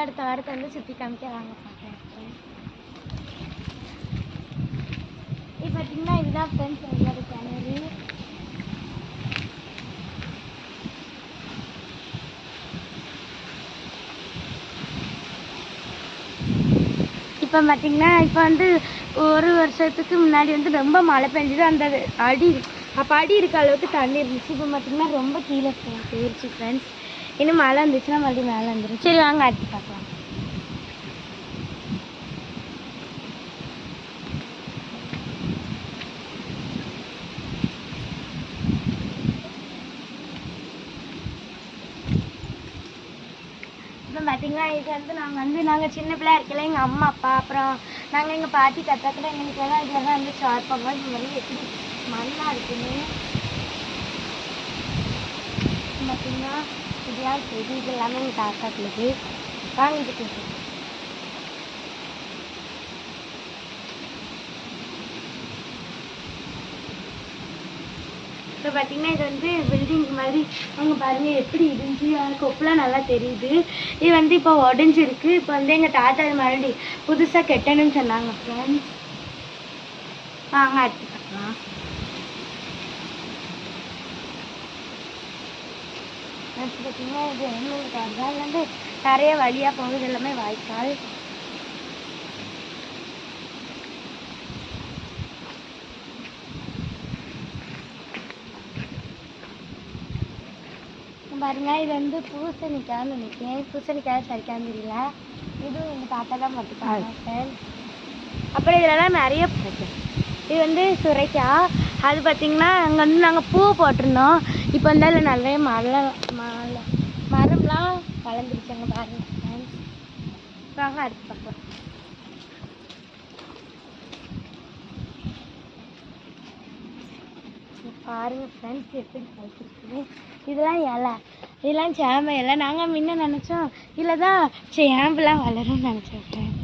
அடுத்த வாரத்தை வந்து சுற்றி காமிக்க வாங்க பார்க்குறேன். இப்போ பார்த்தீங்கன்னா இதுதான் ஃப்ரெண்ட்ஸ் எங்களோட கிணறு. இப்போ பார்த்தீங்கன்னா இப்போ வந்து ஒரு வருஷத்துக்கு முன்னாடி வந்து ரொம்ப மழை பெஞ்சது. அந்த அடி அப்போ அடி இருக்க அளவுக்கு தண்ணி இருந்துச்சு. இப்போ பார்த்தீங்கன்னா ரொம்ப கீழே போயிடுச்சு ஃப்ரெண்ட்ஸ். இன்னும் மழை இருந்துச்சுன்னா மறுபடியும் மேலே வந்துடும். சரி வாங்க அடுத்து பார்க்கலாம். இப்போ பார்த்தீங்கன்னா இது வந்து நாங்கள் சின்ன பிள்ளையா இருக்கல எங்கள் அம்மா அப்பா அப்புறம் நாங்கள் எங்கள் பாட்டி தாத்தா கூட எங்களுக்கெல்லாம் இதெல்லாம் வந்து ஷேர் பண்ணுவோம். இந்த மாதிரி எப்படி மண்ணாக இருக்குன்னு பார்த்தீங்கன்னா இதெல்லாம் செடி இது எல்லாமே எங்கள் தாத்தாக்களுக்கு வாங்கிட்டு போயிட்டு. இப்போ பார்த்தீங்கன்னா இது வந்து பில்டிங் மாதிரி அங்கே பாருங்கள் எப்படி இருந்துச்சு. கொப்பெலாம் நல்லா தெரியுது. இது வந்து இப்போ உடஞ்சிருக்கு. இப்போ வந்து எங்கள் தாத்தா இது மறுபடியும் புதுசாக கெட்டணும்னு சொன்னாங்க ஃப்ரெண்ட்ஸ். வாங்க அடுத்து பார்க்கலாம். அடுத்து பார்த்தீங்கன்னா இது எண்ணூறு காடு வந்து நிறைய வழியாக போகுது. எல்லாமே வாய்க்கால். பாருங்க இது வந்து பூசணிக்காய்ன்னு நினைக்கிறேன். பூசணிக்காய் சரிக்கான்னு தெரியல. இதுவும் எங்கள் தாத்தா தான் பார்த்துக்காங்க. அப்புறம் இதெல்லாம் நிறைய பிடிக்கும். இது வந்து சுரைக்காய். அது பார்த்திங்கன்னா அங்கே வந்து நாங்கள் பூ போட்டிருந்தோம். இப்போ வந்து அதில் நிறைய மரம்லாம் வளர்ந்துருச்சாங்க பாருங்க ஃப்ரெண்ட்ஸ். வாங்க அடுத்து பார்க்கலாம். பாருங்கள் ஃப்ரெண்ட்ஸ் எப்படி பழுத்துருக்கு. இதெல்லாம் இலை, இதெல்லாம் சேம்பு இலை. நாங்கள் முன்ன நினச்சோம் இதில் தான் சேம்புலாம் வளரும்னு நினச்சோம் ஃப்ரெண்ட்ஸ்.